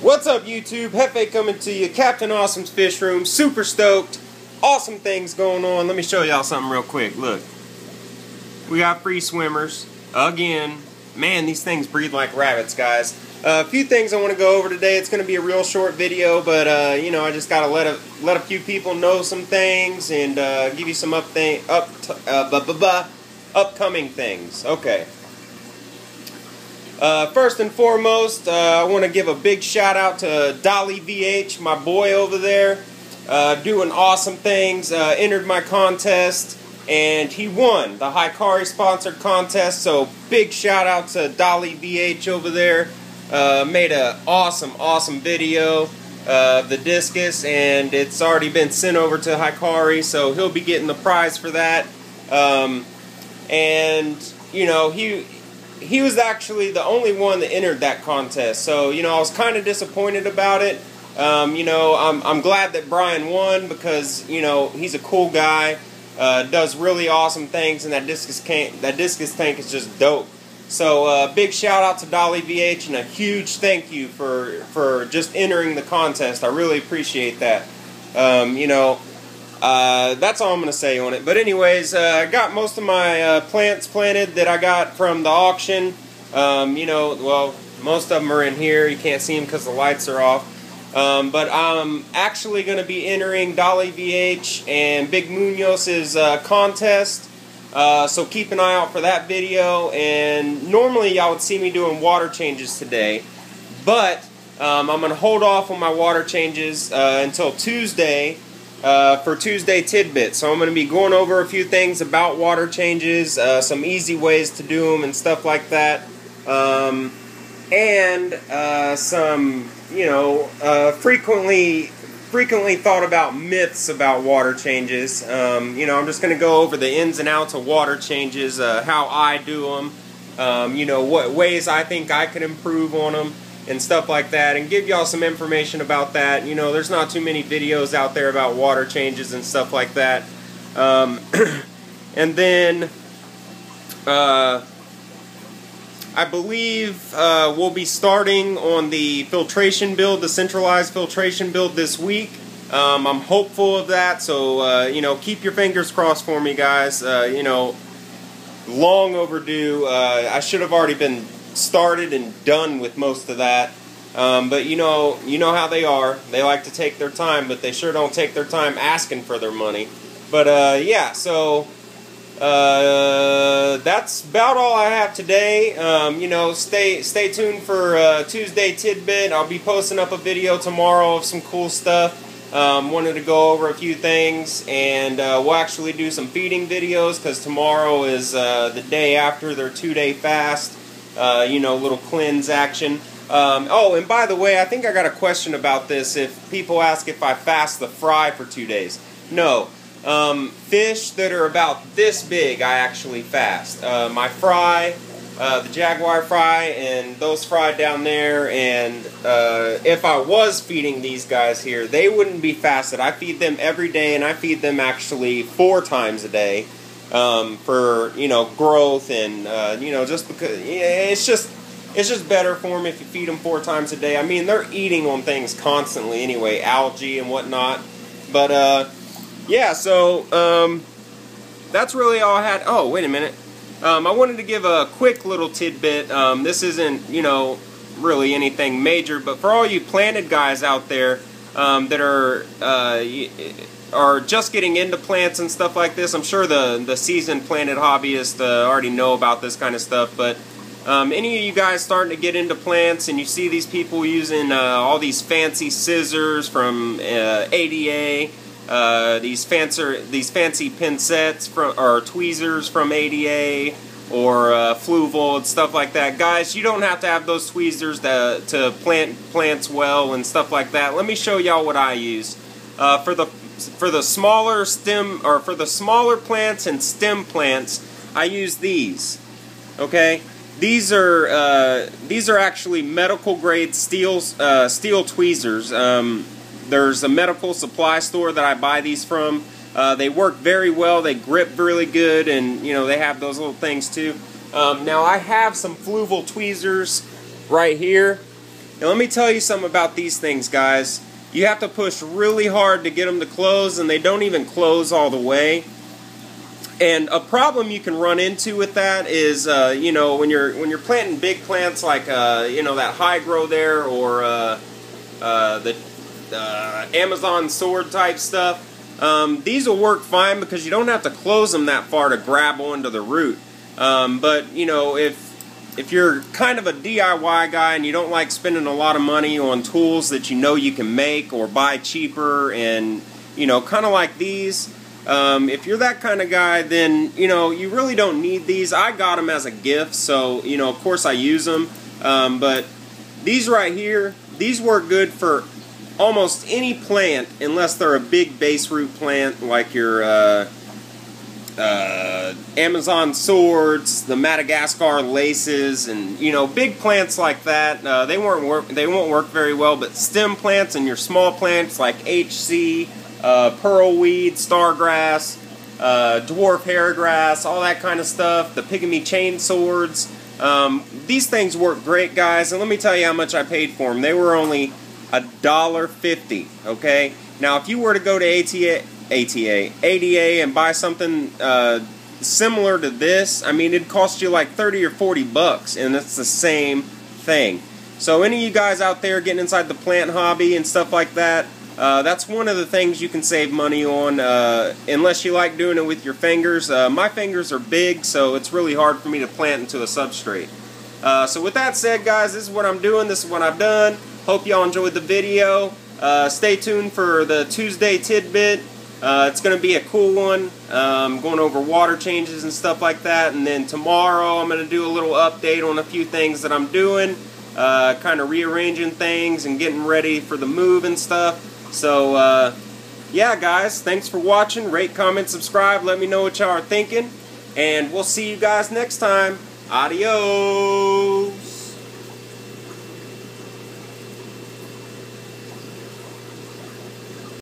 What's up, YouTube? Hefe coming to you. Captain Awesome's Fishroom. Super stoked. Awesome things going on. Let me show y'all something real quick. Look. We got free swimmers. Again. Man, these things breathe like rabbits, guys. A few things I want to go over today. It's going to be a real short video, but you know, I just got to let a few people know some things and give you some upcoming things. Okay. First and foremost, I want to give a big shout out to Dolly VH, my boy over there, doing awesome things. Entered my contest and he won the Hikari sponsored contest. So big shout out to Dolly VH over there. Made an awesome video of the discus, and it's already been sent over to Hikari, so he'll be getting the prize for that. And you know, he was actually the only one that entered that contest, so you know, I was kind of disappointed about it. You know, I'm glad that Brian won because you know, he's a cool guy, does really awesome things, and that discus tank is just dope. So big shout out to Dolly VH and a huge thank you for just entering the contest. I really appreciate that. You know, that's all I'm going to say on it. But anyways, I got most of my plants planted that I got from the auction. You know, well, most of them are in here. You can't see them because the lights are off. But I'm actually going to be entering Dolly VH and Big Munoz's contest. So keep an eye out for that video. And normally y'all would see me doing water changes today. But I'm going to hold off on my water changes until Tuesday. For Tuesday TidBit. So I'm going to be going over a few things about water changes, some easy ways to do them and stuff like that, and some, you know, frequently thought about myths about water changes. You know, I'm just going to go over the ins and outs of water changes, how I do them, you know, what ways I think I could improve on them, and stuff like that, and give y'all some information about that. You know, there's not too many videos out there about water changes and stuff like that. And then I believe we'll be starting on the filtration build, the centralized filtration build this week. I'm hopeful of that, so you know, keep your fingers crossed for me, guys. You know, long overdue. I should have already been started and done with most of that, but you know how they are. They like to take their time, but they sure don't take their time asking for their money. But yeah, so that's about all I have today. You know, stay tuned for Tuesday TidBit. I'll be posting up a video tomorrow of some cool stuff. Wanted to go over a few things, and we'll actually do some feeding videos because tomorrow is the day after their 2-day fast. You know, little cleanse action. Oh, and by the way, I think I got a question about this. If people ask if I fast the fry for 2 days. No. Fish that are about this big, I actually fast. My fry, the jaguar fry, and those fry down there, and if I was feeding these guys here, they wouldn't be fasted. I feed them every day, and I feed them actually 4 times a day. For, you know, growth and, you know, just because, yeah, it's just better for them if you feed them 4 times a day. I mean, they're eating on things constantly anyway, algae and whatnot. But, yeah, so, that's really all I had. Oh, wait a minute. I wanted to give a quick little tidbit. This isn't, you know, really anything major, but for all you planted guys out there, that are just getting into plants and stuff like this. I'm sure the seasoned planted hobbyists already know about this kind of stuff, but any of you guys starting to get into plants and you see these people using all these fancy scissors from ADA, these fancy pincettes or tweezers from ADA, or Fluval and stuff like that. Guys, you don't have to have those tweezers to plant plants well and stuff like that. Let me show y'all what I use. For the smaller stem, or for the smaller plants and stem plants, I use these. Okay, these are actually medical grade steel tweezers. There's a medical supply store that I buy these from. They work very well. They grip really good, and you know, they have those little things too. Now I have some Fluval tweezers right here. And let me tell you something about these things, guys. You have to push really hard to get them to close, and they don't even close all the way. And a problem you can run into with that is, you know, when you're planting big plants like, you know, that high grow there, or the Amazon sword type stuff. These will work fine because you don't have to close them that far to grab onto the root. But you know, if you're kind of a DIY guy and you don't like spending a lot of money on tools that you know you can make or buy cheaper, and you know, kind of like these, if you're that kind of guy, then you know you really don't need these. I got them as a gift, so you know, of course I use them. But these right here, these work good for almost any plant, unless they're a big base root plant like your Amazon swords, the Madagascar laces, and you know, big plants like that. They won't work very well. But stem plants and your small plants like HC, pearlweed, stargrass, dwarf hairgrass, all that kind of stuff. The pygmy chain swords. These things work great, guys. And let me tell you how much I paid for them. They were only $1.50, okay? Now, if you were to go to ADA and buy something similar to this, I mean, it'd cost you like 30 or 40 bucks, and it's the same thing. So any of you guys out there getting inside the plant hobby and stuff like that, that's one of the things you can save money on, unless you like doing it with your fingers. My fingers are big, so it's really hard for me to plant into a substrate. So with that said, guys, this is what I'm doing. This is what I've done. Hope y'all enjoyed the video. Stay tuned for the Tuesday tidbit. It's going to be a cool one. Going over water changes and stuff like that. And then tomorrow I'm going to do a little update on a few things that I'm doing. Kind of rearranging things and getting ready for the move and stuff. So, yeah, guys, thanks for watching. Rate, comment, subscribe. Let me know what y'all are thinking. And we'll see you guys next time. Adios.